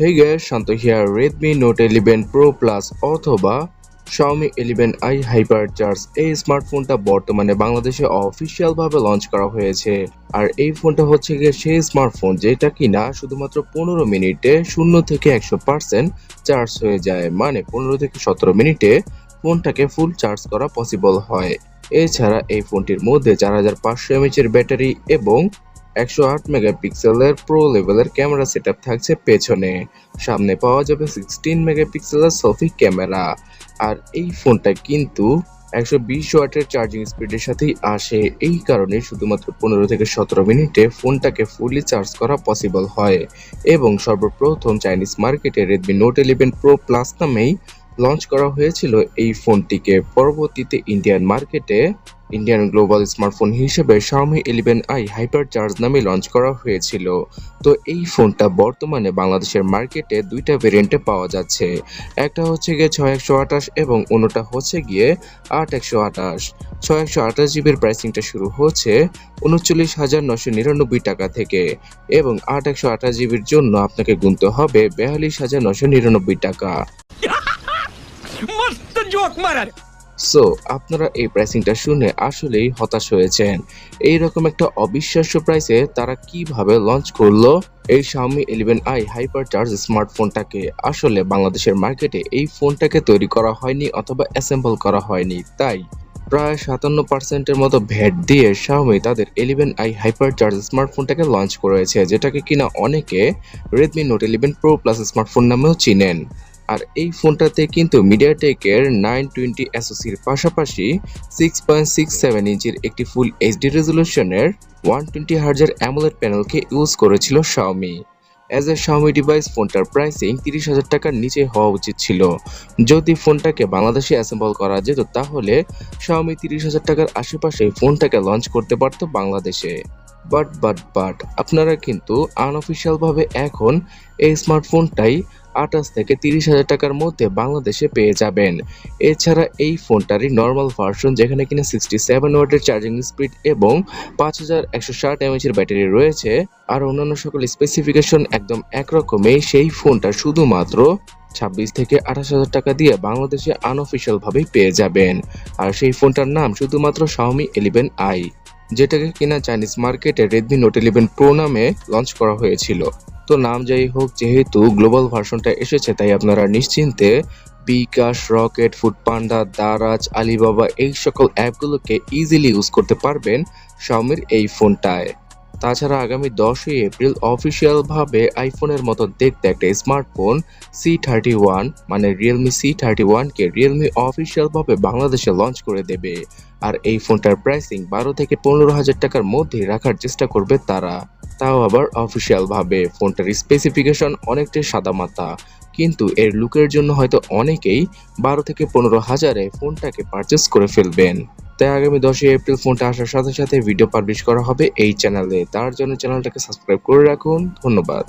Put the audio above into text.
Hey guys, Shanto here. Redmi Note 11 Pro Plus অথবা Xiaomi 11i Hypercharge এই স্মার্টফোনটা বর্তমানে বাংলাদেশে অফিসিয়াল ভাবে লঞ্চ করা হয়েছে। আর এই ফোনটা হচ্ছে গিয়ে সেই স্মার্টফোন যেটা কিনা শুধুমাত্র 15 মিনিটে 0 থেকে 100% চার্জ হয়ে যায়। মানে 15 থেকে 17 মিনিটে ফোনটাকে ফুল চার্জ করা পসিবল হয়। এছাড়া এই ফোনটির মধ্যে 4500 mAh এর ব্যাটারি এবং 108 মেগাপিক্সেলের প্রো লেভেলের ক্যামেরা সেটআপ থাকছে পেছনে। সামনে পাওয়া যাবে 16 মেগাপিক্সেলের সেলফি ক্যামেরা। আর এই ফোনটা কিন্তু 120 ওয়াটের চার্জিং স্পিডের সাথেই আসে। এই কারণে শুধুমাত্র 15 থেকে 17 মিনিটে ফোনটাকে ফুলি চার্জ করা পসিবল হয় এবং সর্বপ্রথম চাইনিজ মার্কেটে Redmi Note 11 Pro Plus নামেই লঞ্চ করা হয়েছিল এই ফোনটিকে। পরবর্তীতে ইন্ডিয়ান মার্কেটে ইন্ডিয়ান গ্লোবাল স্মার্টফোন হিসেবে Xiaomi 11i Hypercharge নামে লঞ্চ করা হয়েছিল। তো এই ফোনটা বর্তমানে বাংলাদেশের মার্কেটে দুইটা ভেরিয়েন্টে পাওয়া যাচ্ছে। একটা হচ্ছে গিয়ে 6128 এবং অন্যটা হচ্ছে গিয়ে 8128। 6128 জিবির প্রাইসিংটা শুরু হচ্ছে 39,999 টাকা থেকে এবং 8128 জিবির জন্য আপনাকে গুনতে হবে 42,999 টাকা। मस्त जोक मारा সো আপনারা এই প্রাইসিংটা শুনে আসলেই হতাশ হয়েছেন। এইরকম একটা অবিশ্বাস্য প্রাইসে তারা কিভাবে লঞ্চ করলো এই Xiaomi 11i Hypercharge স্মার্টফোনটাকে। আসলে বাংলাদেশের মার্কেটে এই ফোনটাকে তৈরি করা হয়নি অথবা অ্যাসেম্বল করা হয়নি, তাই প্রায় 57% এর মতো ভ্যাট দিয়ে Xiaomi তাদের 11i Hypercharge স্মার্টফোনটাকে লঞ্চ করেছে, যেটাকে কিনা অনেকে Redmi Note 11 Pro Plus smartphone নামেও চিনেন। আর এই ফোনটাতে কিন্তু মিডিয়াটেকের 920 SoCর পাশাপাশি 6.67 ইঞ্চির একটি ফুল এইচডি রেজলিউশনের 120 হার্জের অ্যামোলেড প্যানেলকে ইউজ করেছিল Xiaomi। As a Xiaomi device ফোনটার প্রাইসিং 30,000 টাকার নিচে হওয়া উচিত ছিল। যদি ফোনটাকে বাংলাদেশে অ্যাসেম্বল করা যেত তাহলে Xiaomi 30,000 টাকার আশেপাশে ফোনটাকে লঞ্চ করতে পারত বাংলাদেশে। বাট আপনারা কিন্তু আনঅফিশিয়াল ভাবে এখন এই স্মার্টফোনটাই 28 থেকে 30,000 টাকার মধ্যে বাংলাদেশে পেয়ে যাবেন। এছাড়া এই ফোনটারই নর্মাল ভার্সন যেখানে কিনা 67 ওয়াটের চার্জিং স্পিড এবং 5160 mAh এর ব্যাটারি রয়েছে আর অন্যান্য সকল স্পেসিফিকেশন একদম একরকমই, সেই ফোনটা শুধুমাত্র 26 থেকে 28,000 টাকা দিয়ে বাংলাদেশে আনঅফিশিয়াল ভাবেই পেয়ে যাবেন। আর সেই ফোনটার নাম শুধুমাত্র Xiaomi 11i, যেটাকে কিনা চাইনিজ মার্কেটে Redmi Note 11 Pro নামে লঞ্চ করা হয়েছিল। তো নাম যাই হোক, যেহেতু গ্লোবাল ভার্সনটা এসেছে তাই আপনারা নিশ্চিন্তে বিকাশ, রকেট, ফুডপান্ডা, দারাজ, আলিবাবা এই সকল অ্যাপগুলোকে ইজিলি ইউজ করতে পারবেন Xiaomiর এই ফোনটায়। তাছাড়া আগামী 10ই এপ্রিল অফিসিয়াল ভাবে আইফোনের মতো দেখতে একটা স্মার্টফোন C31 মানে Realme C31 কে Realme অফিসিয়াল ভাবে বাংলাদেশে লঞ্চ করে দেবে। আর এই ফোনটার প্রাইসিং 12 থেকে 15,000 টাকার মধ্যে রাখার চেষ্টা করবে তারা, তাও আবার অফিসিয়াল ভাবে। ফোনটার স্পেসিফিকেশন অনেকটাই সাদামাটা, কিন্তু এর লুকের জন্য হয়তো অনেকেই 12 থেকে 15,000-এ ফোনটাকে পারচেস করে ফেলবেন। তাই আগামী 10ই এপ্রিল ফোনটা আসার সাথে সাথে ভিডিও পাবলিশ করা হবে এই চ্যানেলে। তার জন্য চ্যানেলটাকে সাবস্ক্রাইব করে রাখুন। ধন্যবাদ।